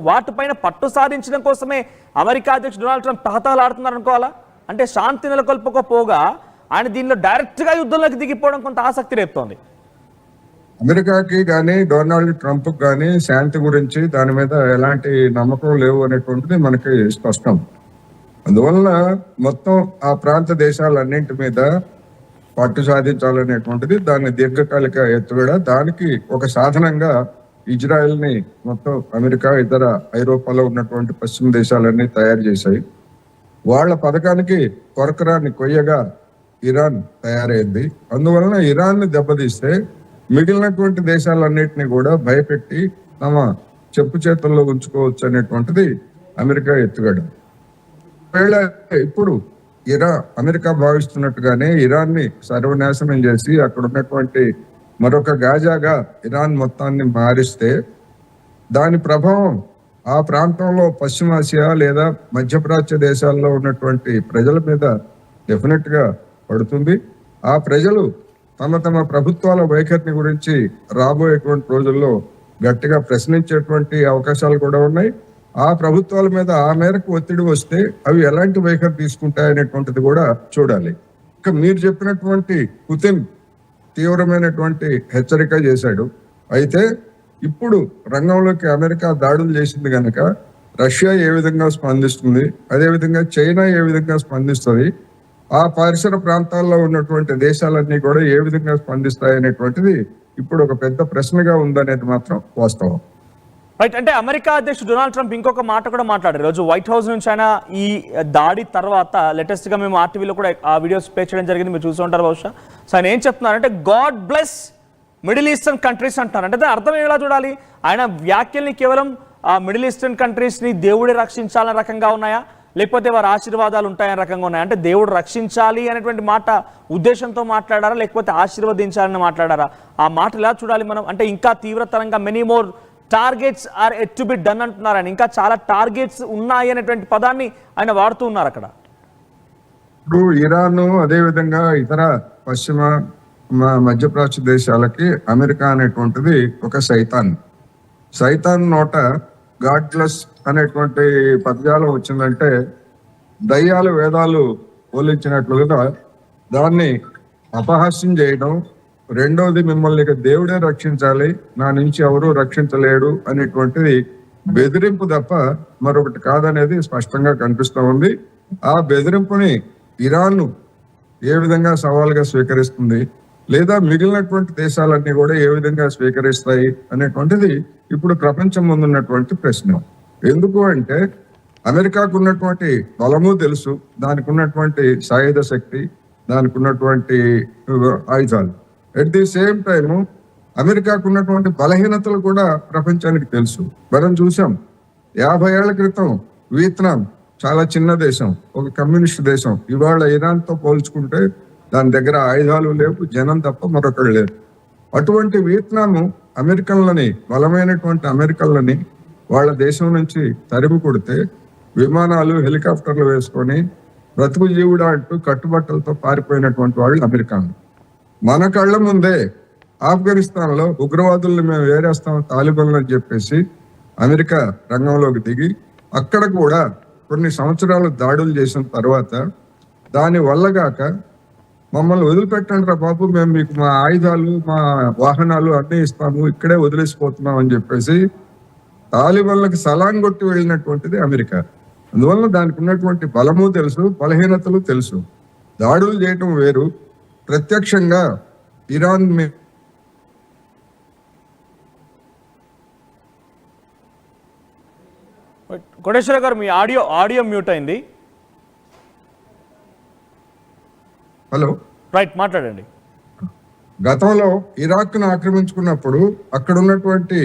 వాటిపైన పట్టు సాధించడం కోసమే అమెరికా అధ్యక్షుడు డొనాల్డ్ ట్రంప్ తహతహలాడుతున్నారు అనుకోవాలా? అంటే శాంతి నెలకొల్పకపోగా ఆయన దీనిలో డైరెక్ట్గా యుద్ధంలోకి దిగిపోవడం కొంత ఆసక్తి రేపుతోంది. అమెరికాకి కానీ డొనాల్డ్ ట్రంప్ కానీ శాంతి గురించి దాని మీద ఎలాంటి నమ్మకం లేవు అనేటువంటిది మనకి స్పష్టం. అందువలన మొత్తం ఆ ప్రాంత దేశాలన్నింటి మీద పట్టు సాధించాలనేటువంటిది దాని దీర్ఘకాలిక ఎత్తుగడ. దానికి ఒక సాధనంగా ఇజ్రాయెల్ ని మొత్తం అమెరికా ఇతర ఐరోపాలో ఉన్నటువంటి పశ్చిమ దేశాలన్నీ తయారు చేశాయి. వాళ్ళ పథకానికి కొరకరాన్ని కొయ్యగా ఇరాన్ తయారైంది. అందువలన ఇరాన్ ని దెబ్బతీస్తే మిగిలినటువంటి దేశాలన్నింటినీ కూడా భయపెట్టి తమ చెప్పు చేతుల్లో ఉంచుకోవచ్చు అనేటువంటిది అమెరికా ఎత్తుగడ. ఇప్పుడు అమెరికా భావిస్తున్నట్టుగానే ఇరాన్ ని సర్వనాశనం చేసి అక్కడ ఉన్నటువంటి మరొక గాజాగా ఇరాన్ మొత్తాన్ని మారిస్తే దాని ప్రభావం ఆ ప్రాంతంలో పశ్చిమాసియా లేదా మధ్యప్రాచ్య దేశాల్లో ఉన్నటువంటి ప్రజల మీద డెఫినెట్ గా పడుతుంది. ఆ ప్రజలు తమ ప్రభుత్వాల వైఖరిని గురించి రాబోయేటువంటి రోజుల్లో గట్టిగా ప్రశ్నించేటువంటి అవకాశాలు కూడా ఉన్నాయి. ఆ ప్రభుత్వాల మీద ఆ మేరకు ఒత్తిడి వస్తే అవి ఎలాంటి వైఖరి తీసుకుంటాయనేటువంటిది కూడా చూడాలి. ఇంకా మీరు చెప్పినటువంటి పుతిన్ తీవ్రమైనటువంటి హెచ్చరిక చేశాడు. అయితే ఇప్పుడు రంగంలోకి అమెరికా దాడులు చేసింది కనుక రష్యా ఏ విధంగా స్పందిస్తుంది, అదేవిధంగా చైనా ఏ విధంగా స్పందిస్తుంది, ఆ పరిసర ప్రాంతాల్లో ఉన్నటువంటి దేశాలన్నీ కూడా ఏ విధంగా స్పందిస్తాయి అనేటువంటిది ఇప్పుడు ఒక పెద్ద ప్రశ్నగా ఉందనేది మాత్రం వాస్తవం. రైట్. అంటే అమెరికా అధ్యక్షుడు డొనాల్డ్ ట్రంప్ ఇంకొక మాట కూడా మాట్లాడారు. రోజు వైట్ హౌస్ నుంచి ఆయన ఈ దాడి తర్వాత లేటెస్ట్ గా మేము ఆర్టీవీలో కూడా ఆ వీడియోస్ ప్లే చేయడం జరిగింది, మీరు చూసి ఉంటారు బహుశా. సో ఆయన ఏం చెప్తున్నారంటే God bless middle eastern countries అంటున్నారు. అంటే అర్థం ఎలా చూడాలి? ఆయన వ్యాఖ్యల్ని కేవలం ఆ మిడిల్ ఈస్టర్న్ కంట్రీస్ ని దేవుడే రక్షించాలనే రకంగా ఉన్నాయా, లేకపోతే వారి ఆశీర్వాదాలు ఉంటాయని రకంగా ఉన్నాయా? అంటే దేవుడు రక్షించాలి అనేటువంటి మాట ఉద్దేశంతో మాట్లాడారా, లేకపోతే ఆశీర్వదించాలని మాట్లాడారా? ఆ మాట ఎలా చూడాలి మనం? అంటే ఇంకా తీవ్రతరంగా many more targets are yet to be done అంటున్నారు ఆయన. ఇంకా చాలా టార్గెట్స్ ఉన్నాయి అనేటువంటి పదాన్ని ఆయన వాడుతూ ఉన్నారు అక్కడ. ఇప్పుడు ఇరాన్ అదేవిధంగా ఇతర పశ్చిమ మధ్యప్రాచ్య దేశాలకి అమెరికా అనేటువంటిది ఒక సైతాన్ నోట గాడ్లెస్ అనేటువంటి పదజాలం వచ్చిందంటే దయ్యాలు వేదాలు పోలించినట్లుగా దాన్ని అపహాస్యం చేయడం. రెండోది, మిమ్మల్ని ఇక దేవుడే రక్షించాలి, నా నుంచి ఎవరూ రక్షించలేడు అనేటువంటిది బెదిరింపు తప్ప మరొకటి కాదనేది స్పష్టంగా కనిపిస్తూ ఉంది. ఆ బెదిరింపుని ఇరాన్ ఏ విధంగా సవాల్గా స్వీకరిస్తుంది, లేదా మిగిలినటువంటి దేశాలన్నీ కూడా ఏ విధంగా స్వీకరిస్తాయి అనేటువంటిది ఇప్పుడు ప్రపంచం ముందున్నటువంటి ప్రశ్న. ఎందుకు అంటే అమెరికాకు ఉన్నటువంటి బలము తెలుసు, దానికి ఉన్నటువంటి సాయుధ శక్తి, దానికి ఉన్నటువంటి ఆయుధాలు. అట్ ది సేమ్ టైము అమెరికాకు ఉన్నటువంటి బలహీనతలు కూడా ప్రపంచానికి తెలుసు. మనం చూసాం 50 ఏళ్ల క్రితం వియత్నాం చాలా చిన్న దేశం, ఒక కమ్యూనిస్ట్ దేశం. ఇవాళ ఇరాన్తో పోల్చుకుంటే దాని దగ్గర ఆయుధాలు లేవు, జనం తప్ప మరొకరు లేరు. అటువంటి వియత్నాము అమెరికన్లని, బలమైనటువంటి అమెరికన్లని వాళ్ళ దేశం నుంచి తరిమి కొడితే విమానాలు హెలికాప్టర్లు వేసుకొని బ్రతుకు జీవుడా అంటూ కట్టుబట్టలతో పారిపోయినటువంటి వాళ్ళు అమెరికాను. మన కళ్ళ ముందే ఆఫ్ఘనిస్తాన్ లో ఉగ్రవాదుల్ని మేము వేరేస్తాం తాలిబాన్లు అని చెప్పేసి అమెరికా రంగంలోకి దిగి అక్కడ కూడా కొన్ని సంవత్సరాలు దాడులు చేసిన తర్వాత దాని వల్లగాక మమ్మల్ని వదిలిపెట్టండి రా బాబు, మేము మీకు మా ఆయుధాలు మా వాహనాలు అన్నీ ఇస్తాము, ఇక్కడే వదిలేసిపోతున్నాం అని చెప్పేసి తాలిబాన్లకు సలాం కొట్టి వెళ్ళినటువంటిది అమెరికా. అందువల్ల దానికి ఉన్నటువంటి బలము తెలుసు, బలహీనతలు తెలుసు. దాడులు చేయటం వేరు, ప్రత్యక్షంగా ఇరాన్ కోటేశ్వర గారు మీ ఆడియో మ్యూట్ అయింది. హలో, రైట్, మాట్లాడండి. గతంలో ఇరాక్ను ఆక్రమించుకున్నప్పుడు అక్కడ ఉన్నటువంటి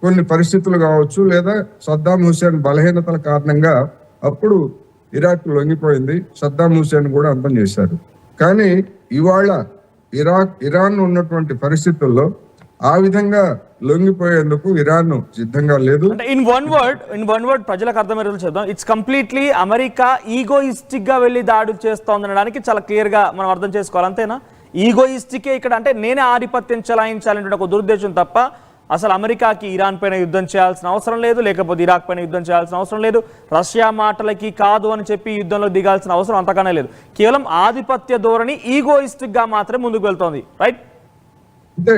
కొన్ని పరిస్థితులు కావచ్చు, లేదా సద్దాం హుసేన్ బలహీనతల కారణంగా అప్పుడు ఇరాక్ లొంగిపోయింది, సద్దాం హుసేన్ కూడా అంతం చేశారు. కానీ ఇవాళ ఇరాన్ ఉన్నటువంటి పరిస్థితుల్లో ఆ విధంగా లొంగిపోయేందుకు ఇరాన్ సిద్ధంగా లేదు. ఇన్ వన్ వర్డ్ ప్రజలకు అర్థమయ్యేలా చెప్దాం, ఇట్స్ కంప్లీట్లీ అమెరికా ఈగోయిస్టిక్ గా వెళ్ళి దాడులు చేస్తోందనడానికి చాలా క్లియర్ గా మనం అర్థం చేసుకోవాలి, అంతేనా? ఈగోయిస్టికే ఇక్కడ, అంటే నేనే ఆధిపత్యం చలాయించాలనే ఒక దురుద్దేశం తప్ప అసలు అమెరికాకి ఇరాన్ పైన యుద్ధం చేయాల్సిన అవసరం లేదు, లేకపోతే ఇరాక్ పైన యుద్ధం చేయాల్సిన అవసరం లేదు, రష్యా మాటలకి కాదు అని చెప్పి యుద్ధంలో దిగాల్సిన అవసరం అంతకనే లేదు. కేవలం ఆధిపత్య ధోరణి ఈగోయిస్టిక్ గా మాత్రమే ముందుకు వెళ్తోంది. రైట్? అంటే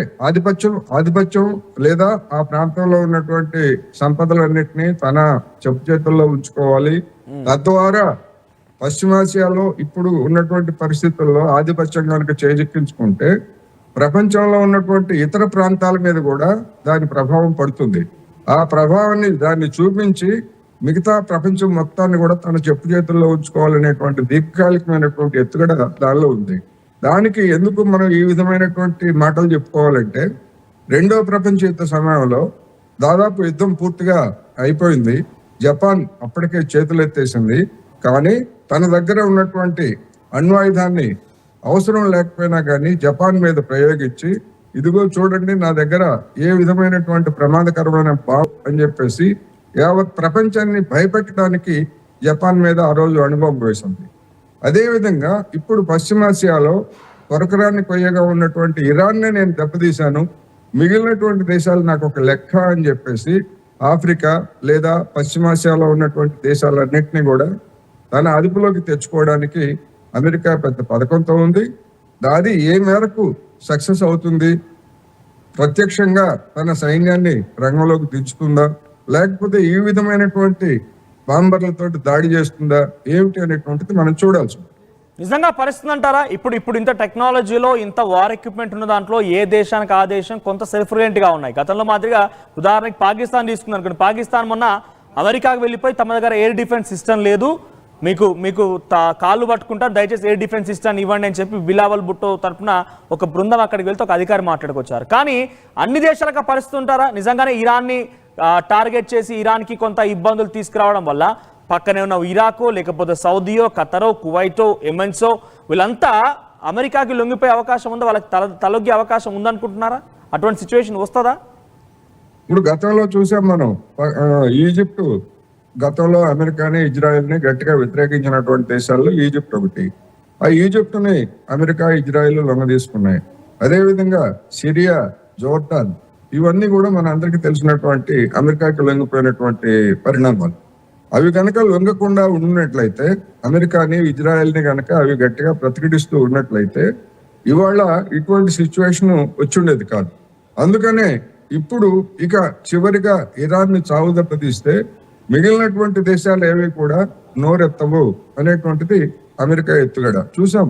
ఆధిపత్యం లేదా ఆ ప్రాంతంలో ఉన్నటువంటి సంపదలన్నిటినీ తన చెప్పు చేతుల్లో ఉంచుకోవాలి. తద్వారా పశ్చిమాసియాలో ఇప్పుడు ఉన్నటువంటి పరిస్థితుల్లో ఆధిపత్యం కనుక చేజిక్కించుకుంటే ప్రపంచంలో ఉన్నటువంటి ఇతర ప్రాంతాల మీద కూడా దాని ప్రభావం పడుతుంది. ఆ ప్రభావాన్ని దాన్ని చూపించి మిగతా ప్రపంచం మొత్తాన్ని కూడా తన చెప్పు చేతుల్లో ఉంచుకోవాలనేటువంటి దీర్ఘకాలికమైనటువంటి ఎత్తుగడ దానిలో ఉంది. దానికి ఎందుకు మనం ఈ విధమైనటువంటి మాటలు చెప్పుకోవాలంటే, రెండవ ప్రపంచ యుద్ధ సమయంలో దాదాపు యుద్ధం పూర్తిగా అయిపోయింది. జపాన్ అప్పటికే చేతులెత్తేసింది. కానీ తన దగ్గర ఉన్నటువంటి అణ్వాయుధాన్ని అవసరం లేకపోయినా కానీ జపాన్ మీద ప్రయోగించి, ఇదిగో చూడండి నా దగ్గర ఏ విధమైనటువంటి ప్రమాదకరమైన బాంబు అని చెప్పేసి యావత్ ప్రపంచాన్ని భయపెట్టడానికి జపాన్ మీద ఆ రోజు అణుబాంబు వేసింది. అదేవిధంగా ఇప్పుడు పశ్చిమాసియాలో కొరకరాన్ని కొయ్యగా ఉన్నటువంటి ఇరాన్నే నేను దెబ్బతీశాను, మిగిలినటువంటి దేశాలు నాకు ఒక లెక్క అని చెప్పేసి ఆఫ్రికా లేదా పశ్చిమాసియాలో ఉన్నటువంటి దేశాలన్నింటినీ కూడా తన అదుపులోకి తెచ్చుకోవడానికి అమెరికా పెద్ద పథకంతో ఉంది. అది ఏ మేరకు సక్సెస్ అవుతుంది, ప్రత్యక్షంగా తన సైన్యాన్ని రంగంలోకి దించుతుందా, లేకపోతే ఈ విధమైనటువంటి బాంబర్లతో దాడి చేస్తుందా, ఏమిటి అనేటువంటిది మనం చూడాల్సి. నిజంగా పరిస్థితి అంటారా? ఇప్పుడు ఇంత టెక్నాలజీలో ఇంత వార్ ఎక్విప్మెంట్ ఉన్న దాంట్లో ఏ దేశానికి ఆ దేశం కొంత సెల్ఫ్ రిలయంట్గా ఉన్నాయి. గతంలో మాదిరిగా ఉదాహరణకి పాకిస్తాన్ తీసుకుందాం అనుకోండి. పాకిస్తాన్ మొన్న అమెరికాకు వెళ్ళిపోయి తమ దగ్గర ఎయిర్ డిఫెన్స్ సిస్టమ్ లేదు, మీకు కాళ్ళు పట్టుకుంటారు, దయచేసి ఎయిర్ డిఫెన్స్ సిస్టమ్ ఇవ్వండి అని చెప్పి బిలావల్ భుట్టో తరఫున ఒక బృందం అక్కడికి వెళ్తే ఒక అధికారి మాట్లాడుకొచ్చారు. కానీ అన్ని దేశాలకు పరిస్థితి ఉంటారా? నిజంగానే ఇరాన్ని టార్గెట్ చేసి ఇరాన్కి కొంత ఇబ్బందులు తీసుకురావడం వల్ల పక్కనే ఉన్న ఇరాకో, లేకపోతే సౌదీయో, ఖతరో, కువైటో, యెమెన్సో వీళ్ళంతా అమెరికాకి లొంగిపోయే అవకాశం ఉందా? వాళ్ళకి తలొగ్గే అవకాశం ఉందనుకుంటున్నారా? అటువంటి సిచ్యువేషన్ వస్తుందా? ఇప్పుడు గతంలో చూసాం మనం, ఈజిప్ట్ గతంలో అమెరికాని ఇజ్రాయెల్ని గట్టిగా వ్యతిరేకించినటువంటి దేశాల్లో ఈజిప్ట్ ఒకటి. ఆ ఈజిప్ట్ని అమెరికా, ఇజ్రాయెల్ లొంగ తీసుకున్నాయి. అదేవిధంగా సిరియా, జోర్డాన్ ఇవన్నీ కూడా మన అందరికీ తెలిసినటువంటి అమెరికాకి లొంగిపోయినటువంటి పరిణామాలు. అవి కనుక లొంగకుండా ఉన్నట్లయితే, అమెరికాని, ఇజ్రాయెల్ని కనుక అవి గట్టిగా ప్రతిఘటిస్తూ ఉన్నట్లయితే ఇవాళ ఇటువంటి సిచ్యువేషన్ వచ్చుండేది కాదు. అందుకనే ఇప్పుడు ఇక చివరిగా ఇరాన్ని చావు దెబ్బతీస్తే మిగిలినటువంటి దేశాలు ఏవి కూడా నోరెత్తవు అనేటువంటిది అమెరికా ఎత్తుగడ చూసాం.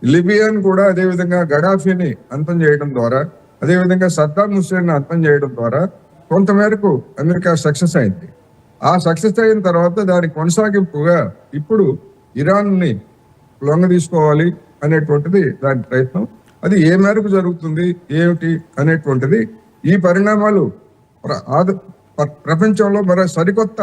లిబియాని కూడా అదేవిధంగా గడాఫీని అంతం చేయడం ద్వారా, అదేవిధంగా సద్దాం హుస్సేన్ అంతం చేయడం ద్వారా కొంతమేరకు అమెరికా సక్సెస్ అయింది. ఆ సక్సెస్ అయిన తర్వాత దాని కొనసాగింపుగా ఇప్పుడు ఇరాన్ని లొంగ తీసుకోవాలి అనేటువంటిది దాని ప్రయత్నం. అది ఏ మేరకు జరుగుతుంది, ఏమిటి అనేటువంటిది ఈ పరిణామాలు ప్రపంచంలో మరో సరికొత్త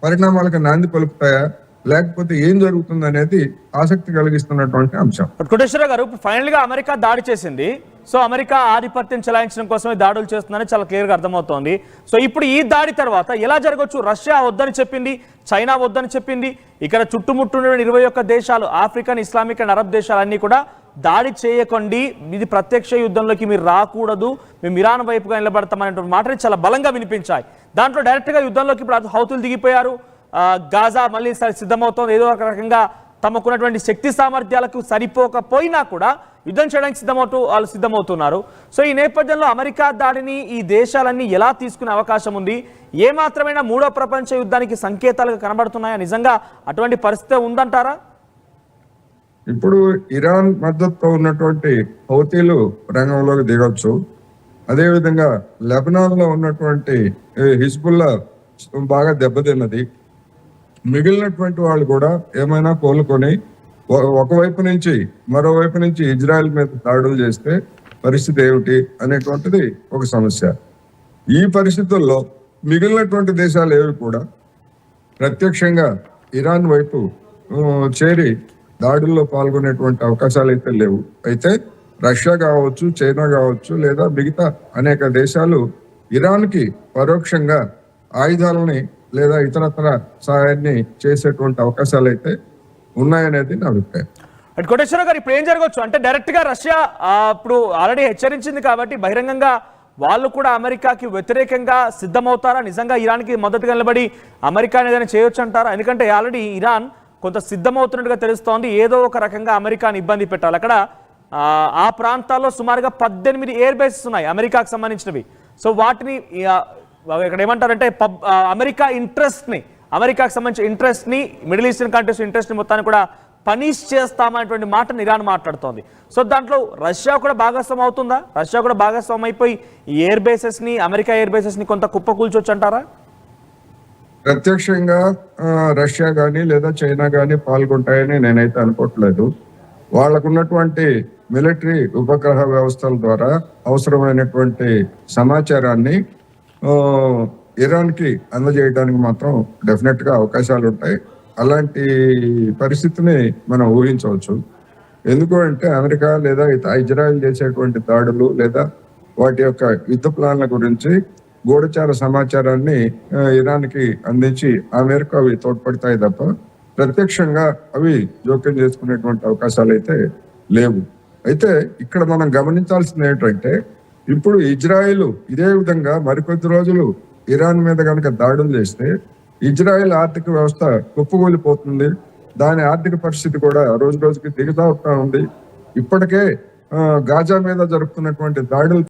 పరిణామాలకు నాంది పలుకుతాయా, లేకపోతే ఏం జరుగుతుంది అనేది ఆసక్తి కలిగిస్తున్నటువంటి అంశం. కోటేశ్వర గారు, ఫైనల్ గా అమెరికా దాడి చేసింది. సో అమెరికా ఆధిపత్యం చెలాయించడం కోసమే దాడులు చేస్తుందని చాలా క్లియర్ గా అర్థమవుతోంది. సో ఇప్పుడు ఈ దాడి తర్వాత ఎలా జరగవచ్చు? రష్యా వద్దని చెప్పింది, చైనా వద్దని చెప్పింది, ఇక్కడ చుట్టుముట్టు 21 దేశాలు, ఆఫ్రికన్, ఇస్లామిక్ అండ్ అరబ్ దేశాలన్నీ కూడా దాడి చేయకండి, ఇది ప్రత్యక్ష యుద్ధంలోకి మీరు రాకూడదు, మేము ఇరాన్ వైపుగా నిలబడతామనేటువంటి మాటలు చాలా బలంగా వినిపించాయి. దాంట్లో డైరెక్ట్గా యుద్ధంలోకి ఇప్పుడు హౌతులు దిగిపోయారు. గాజా మళ్ళీ సిద్ధమవుతోంది. ఏదో ఒక రకంగా తమకున్నటువంటి శక్తి సామర్థ్యాలకు సరిపోకపోయినా కూడా యుద్ధం చేయడానికి సిద్ధమవుతున్నారు. సో ఈ నేపథ్యంలో అమెరికా దాడిని ఈ దేశాలన్నీ ఎలా తీసుకునే అవకాశం ఉంది? ఏ మాత్రమైనా మూడో ప్రపంచ యుద్ధానికి సంకేతాలుగా కనబడుతున్నాయా? నిజంగా అటువంటి పరిస్థితి ఉందంటారా? ఇప్పుడు ఇరాన్ మద్దతుతో ఉన్నటువంటి హౌతీలు రంగంలోకి దిగొచ్చు. అదేవిధంగా లెబనాన్ లో ఉన్నటువంటి హిజ్బుల్లా బాగా దెబ్బతిన్నది. మిగిలినటువంటి వాళ్ళు కూడా ఏమైనా కోలుకొని ఒకవైపు నుంచి మరోవైపు నుంచి ఇజ్రాయెల్ మీద దాడులు చేస్తే పరిస్థితి ఏమిటి అనేటువంటిది ఒక సమస్య. ఈ పరిస్థితుల్లో మిగిలినటువంటి దేశాలు ఏవి కూడా ప్రత్యక్షంగా ఇరాన్ వైపు చేరి దాడుల్లో పాల్గొనేటువంటి అవకాశాలు అయితే లేవు. అయితే రష్యా కావచ్చు, చైనా కావచ్చు, లేదా మిగతా అనేక దేశాలు ఇరాన్కి పరోక్షంగా ఆయుధాలని లేదా ఇతరత్ర సహాయాన్ని చేసేటువంటి అవకాశాలు అయితే ఉన్నాయనేది నా అభిప్రాయం. కోటేశ్వర గారు, ఇప్పుడు ఏం జరగవచ్చు అంటే డైరెక్ట్ గా రష్యా ఇప్పుడు ఆల్రెడీ హెచ్చరించింది కాబట్టి బహిరంగంగా వాళ్ళు కూడా అమెరికాకి వ్యతిరేకంగా సిద్ధమవుతారా? నిజంగా ఇరాన్కి మద్దతుగా నిలబడి అమెరికా ఏదైనా చేయొచ్చు అంటారా? ఎందుకంటే ఆల్రెడీ ఇరాన్ కొంత సిద్ధమవుతున్నట్టుగా తెలుస్తోంది. ఏదో ఒక రకంగా అమెరికాని ఇబ్బంది పెట్టాలి. అక్కడ ఆ ప్రాంతాల్లో సుమారుగా 18 ఎయిర్ బేసెస్ ఉన్నాయి అమెరికాకు సంబంధించినవి. సో వాటిని ఇక్కడ ఏమంటారంటే అమెరికా అమెరికాకు సంబంధించిన ఇంట్రెస్ట్ని, మిడిల్ ఈస్టర్న్ కంట్రీస్ ఇంట్రెస్ట్ని మొత్తాన్ని కూడా పనిష్ చేస్తామనేటువంటి మాటను ఇరాన్ మాట్లాడుతోంది. సో దాంట్లో రష్యా కూడా భాగస్వామ్యం అవుతుందా? రష్యా కూడా భాగస్వామ్యం అయిపోయి ఈ ఎయిర్ బేసెస్ని, అమెరికా ఎయిర్ బేసెస్ని కొంత కుప్పకూల్చొచ్చు అంటారా? ప్రత్యక్షంగా రష్యా కానీ లేదా చైనా కానీ పాల్గొంటాయని నేనైతే అనుకోవట్లేదు. వాళ్ళకున్నటువంటి మిలిటరీ ఉపగ్రహ వ్యవస్థల ద్వారా అవసరమైనటువంటి సమాచారాన్ని ఇరాన్కి అందజేయడానికి మాత్రం డెఫినెట్ గా అవకాశాలు ఉంటాయి. అలాంటి పరిస్థితిని మనం ఊహించవచ్చు. ఎందుకు అంటే అమెరికా లేదా ఇజ్రాయెల్ చేసేటువంటి దాడులు లేదా వాటి యొక్క యుద్ధ ప్లాన్ల గురించి గూఢచార సమాచారాన్ని ఇరాన్కి అందించి ఆ మేరకు అవి తోడ్పడతాయి తప్ప ప్రత్యక్షంగా అవి జోక్యం చేసుకునేటువంటి అవకాశాలు అయితే లేవు. అయితే ఇక్కడ మనం గమనించాల్సింది ఏంటంటే ఇప్పుడు ఇజ్రాయెల్ ఇదే విధంగా మరికొద్ది రోజులు ఇరాన్ మీద కనుక దాడులు చేస్తే ఇజ్రాయెల్ ఆర్థిక వ్యవస్థ కుప్పకూలిపోతుంది. దాని ఆర్థిక పరిస్థితి కూడా రోజు రోజుకి దిగజారుతా ఉంది. ఇప్పటికే గాజా మీద జరుగుతున్నటువంటి దాడులు